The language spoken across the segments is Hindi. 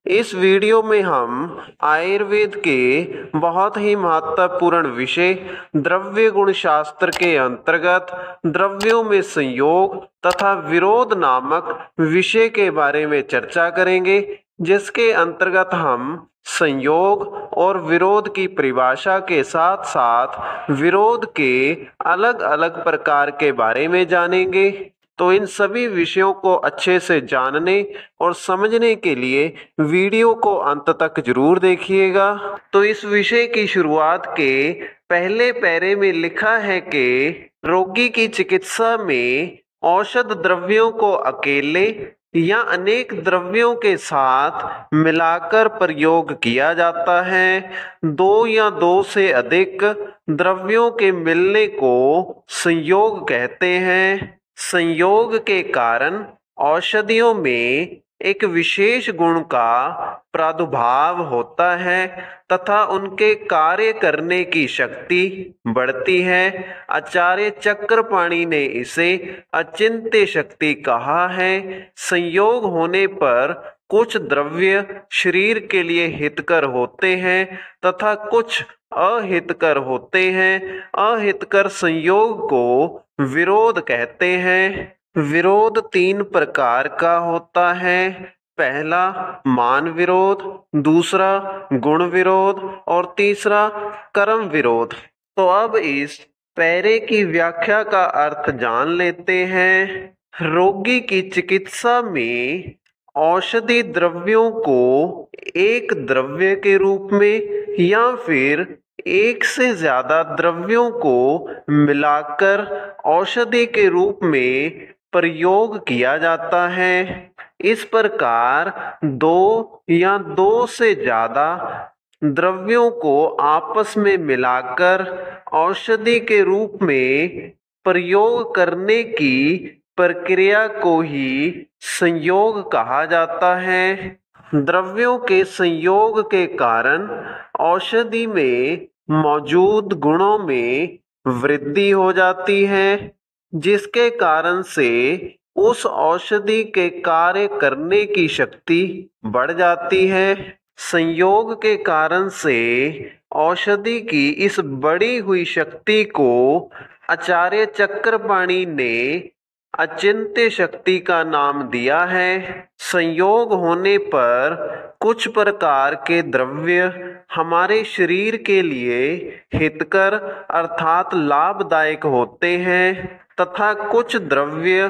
इस वीडियो में हम आयुर्वेद के बहुत ही महत्वपूर्ण विषय द्रव्य गुण शास्त्र के अंतर्गत द्रव्यों में संयोग तथा विरोध नामक विषय के बारे में चर्चा करेंगे, जिसके अंतर्गत हम संयोग और विरोध की परिभाषा के साथ साथ विरोध के अलग अलग प्रकार के बारे में जानेंगे। तो इन सभी विषयों को अच्छे से जानने और समझने के लिए वीडियो को अंत तक जरूर देखिएगा। तो इस विषय की शुरुआत के पहले पैरे में लिखा है कि रोगी की चिकित्सा में औषध द्रव्यों को अकेले या अनेक द्रव्यों के साथ मिलाकर प्रयोग किया जाता है। दो या दो से अधिक द्रव्यों के मिलने को संयोग कहते हैं। संयोग के कारण औषधियों में एक विशेष गुण का प्रादुर्भाव होता है तथा उनके कार्य करने की शक्ति बढ़ती है। आचार्य चक्रपाणि ने इसे अचिंत्य शक्ति कहा है। संयोग होने पर कुछ द्रव्य शरीर के लिए हितकर होते हैं तथा कुछ अहितकर होते हैं। अहितकर संयोग को विरोध कहते हैं। विरोध तीन प्रकार का होता है। पहला मान विरोध, दूसरा गुण विरोध और तीसरा कर्म विरोध। तो अब इस पैरे की व्याख्या का अर्थ जान लेते हैं। रोगी की चिकित्सा में औषधि द्रव्यों को एक द्रव्य के रूप में या फिर एक से ज्यादा द्रव्यों को मिलाकर औषधि के रूप में प्रयोग किया जाता है। इस प्रकार दो या दो से ज्यादा द्रव्यों को आपस में मिलाकर औषधि के रूप में प्रयोग करने की प्रक्रिया को ही संयोग कहा जाता है। द्रव्यों के संयोग के कारण औषधि में मौजूद गुणों में वृद्धि हो जाती है, जिसके कारण से उस औषधि के कार्य करने की शक्ति बढ़ जाती है। संयोग के कारण से औषधि की इस बढ़ी हुई शक्ति को आचार्य चक्रपाणि ने अचिंत्य शक्ति का नाम दिया है। संयोग होने पर कुछ प्रकार के द्रव्य हमारे शरीर के लिए हितकर अर्थात लाभदायक होते हैं तथा कुछ द्रव्य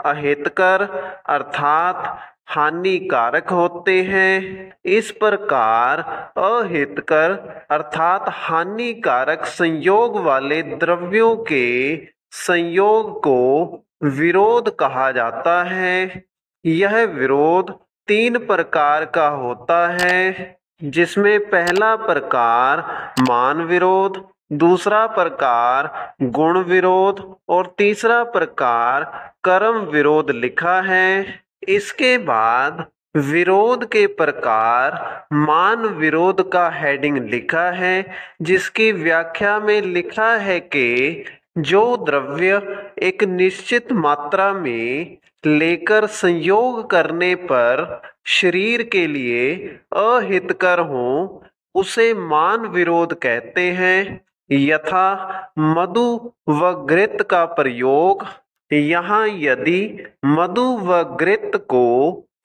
अहितकर अर्थात हानिकारक होते हैं। इस प्रकार अहितकर अर्थात हानिकारक संयोग वाले द्रव्यों के संयोग को विरोध कहा जाता है। यह विरोध तीन प्रकार का होता है, जिसमें पहला प्रकार मान विरोध, दूसरा प्रकार गुण विरोध और तीसरा प्रकार कर्म विरोध लिखा है। इसके बाद विरोध के प्रकार मान विरोध का हेडिंग लिखा है, जिसकी व्याख्या में लिखा है कि जो द्रव्य एक निश्चित मात्रा में लेकर संयोग करने पर शरीर के लिए अहितकर हो, उसे मान विरोध कहते हैं। यथा मधु व घृत का प्रयोग। यहाँ यदि मधु व घृत को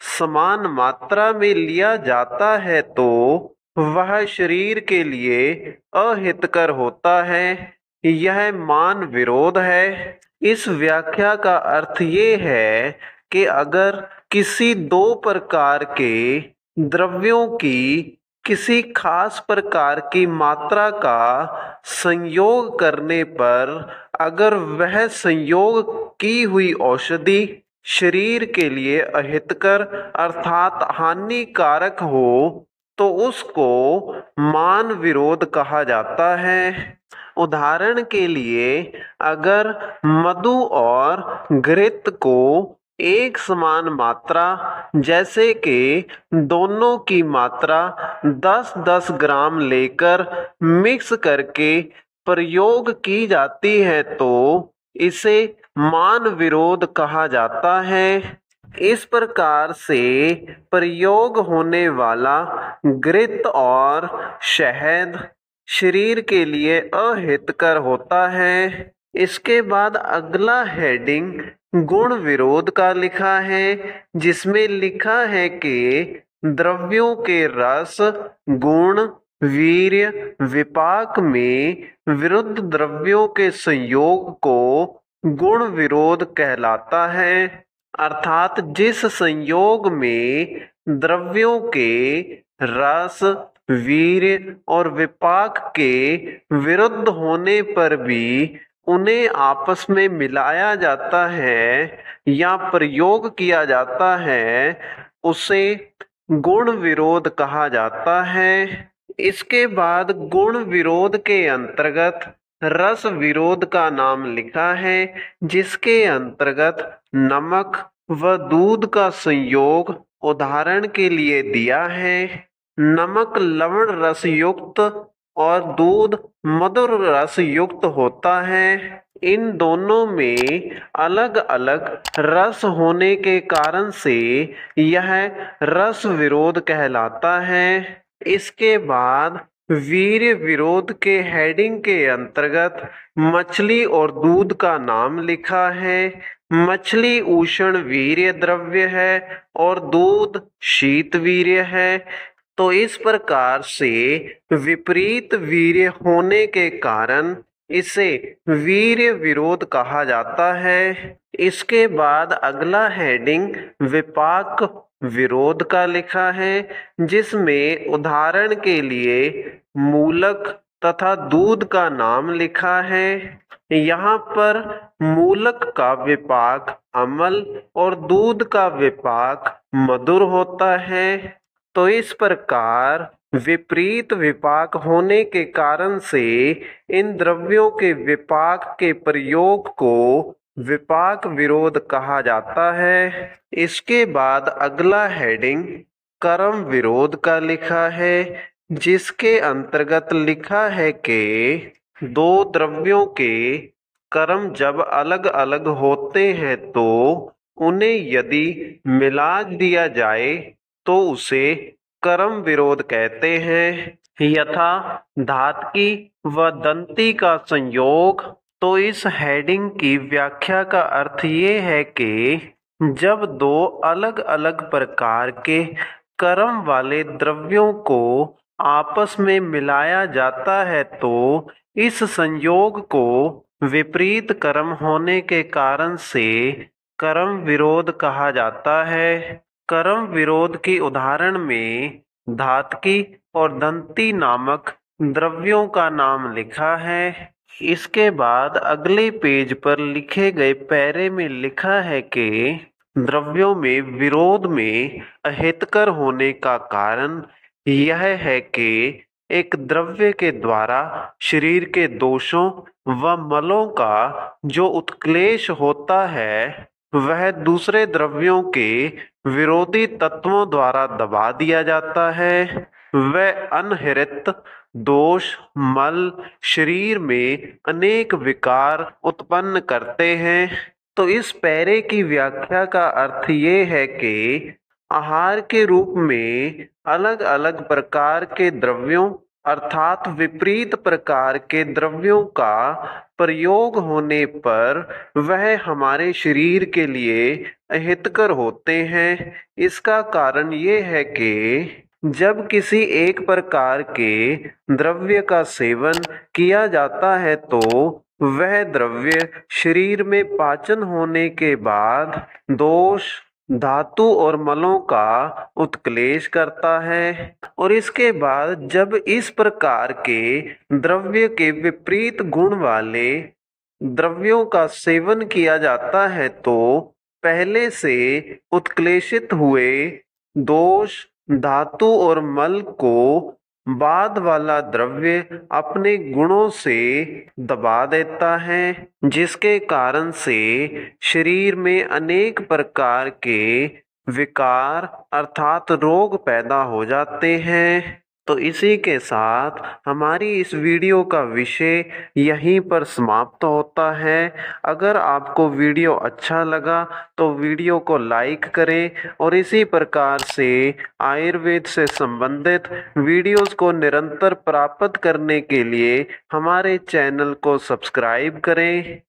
समान मात्रा में लिया जाता है तो वह शरीर के लिए अहितकर होता है। यह मान विरोध है। इस व्याख्या का अर्थ ये है कि अगर किसी दो प्रकार के द्रव्यों की किसी खास प्रकार की मात्रा का संयोग करने पर अगर वह संयोग की हुई औषधि शरीर के लिए अहितकर अर्थात हानिकारक हो, तो उसको मान विरोध कहा जाता है। उदाहरण के लिए अगर मधु और घृत को एक समान मात्रा जैसे कि दोनों की मात्रा 10-10 ग्राम लेकर मिक्स करके प्रयोग की जाती है तो इसे मान विरोध कहा जाता है। इस प्रकार से प्रयोग होने वाला घृत और शहद शरीर के लिए अहितकर होता है। इसके बाद अगला हेडिंग गुण विरोध का लिखा है, जिसमें लिखा है कि द्रव्यों के रस, गुण, वीर्य, विपाक में विरुद्ध द्रव्यों के संयोग को गुण विरोध कहलाता है। अर्थात जिस संयोग में द्रव्यों के रस, वीर्य और विपाक के विरुद्ध होने पर भी उन्हें आपस में मिलाया जाता है या प्रयोग किया जाता है, उसे गुण विरोध कहा जाता है। इसके बाद गुण विरोध के अंतर्गत रस विरोध का नाम लिखा है, जिसके अंतर्गत नमक व दूध का संयोग उदाहरण के लिए दिया है। नमक लवण रस युक्त और दूध मधुर रस युक्त होता है। इन दोनों में अलग अलग रस होने के कारण से यह रस विरोध कहलाता है। इसके बाद वीर्य विरोध के हेडिंग के अंतर्गत मछली और दूध का नाम लिखा है। मछली उष्ण वीर्य द्रव्य है और दूध शीत वीर्य है। तो इस प्रकार से विपरीत वीर्य होने के कारण इसे वीर्य विरोध कहा जाता है। इसके बाद अगला हेडिंग विपाक विरोध का लिखा है, जिसमें उदाहरण के लिए मूलक तथा दूध का नाम लिखा है। यहाँ पर मूलक का विपाक अम्ल और दूध का विपाक मधुर होता है। तो इस प्रकार विपरीत विपाक होने के कारण से इन द्रव्यों के विपाक के प्रयोग को विपाक विरोध कहा जाता है। इसके बाद अगला हेडिंग कर्म विरोध का लिखा है, जिसके अंतर्गत लिखा है कि दो द्रव्यों के कर्म जब अलग अलग होते हैं तो उन्हें यदि मिला दिया जाए तो उसे कर्म विरोध कहते हैं। यथा धातुकी व दंती का संयोग। तो इस हेडिंग की व्याख्या का अर्थ ये है कि जब दो अलग अलग प्रकार के कर्म वाले द्रव्यों को आपस में मिलाया जाता है तो इस संयोग को विपरीत कर्म होने के कारण से कर्म विरोध कहा जाता है। कर्म विरोध की उदाहरण में धातुकी और दंती नामक द्रव्यों का नाम लिखा है। इसके बाद अगले पेज पर लिखे गए पैरे में लिखा है कि द्रव्यों में विरोध में अहितकर होने का कारण यह है कि एक द्रव्य के द्वारा शरीर के दोषों व मलों का जो उत्क्लेश होता है वह दूसरे द्रव्यों के विरोधी तत्वों द्वारा दबा दिया जाता है। वह अनहित दोष मल शरीर में अनेक विकार उत्पन्न करते हैं। तो इस पैरे की व्याख्या का अर्थ ये है कि आहार के रूप में अलग अलग प्रकार के द्रव्यों अर्थात विपरीत प्रकार के द्रव्यों का प्रयोग होने पर वह हमारे शरीर के लिए अहितकर होते हैं। इसका कारण ये है कि जब किसी एक प्रकार के द्रव्य का सेवन किया जाता है तो वह द्रव्य शरीर में पाचन होने के बाद दोष धातु और मलों का उत्क्लेश करता है और इसके बाद जब इस प्रकार के द्रव्य के विपरीत गुण वाले द्रव्यों का सेवन किया जाता है तो पहले से उत्क्लेशित हुए दोष धातु और मल को बाद वाला द्रव्य अपने गुणों से दबा देता है, जिसके कारण से शरीर में अनेक प्रकार के विकार अर्थात रोग पैदा हो जाते हैं। तो इसी के साथ हमारी इस वीडियो का विषय यहीं पर समाप्त होता है। अगर आपको वीडियो अच्छा लगा तो वीडियो को लाइक करें और इसी प्रकार से आयुर्वेद से संबंधित वीडियोस को निरंतर प्राप्त करने के लिए हमारे चैनल को सब्सक्राइब करें।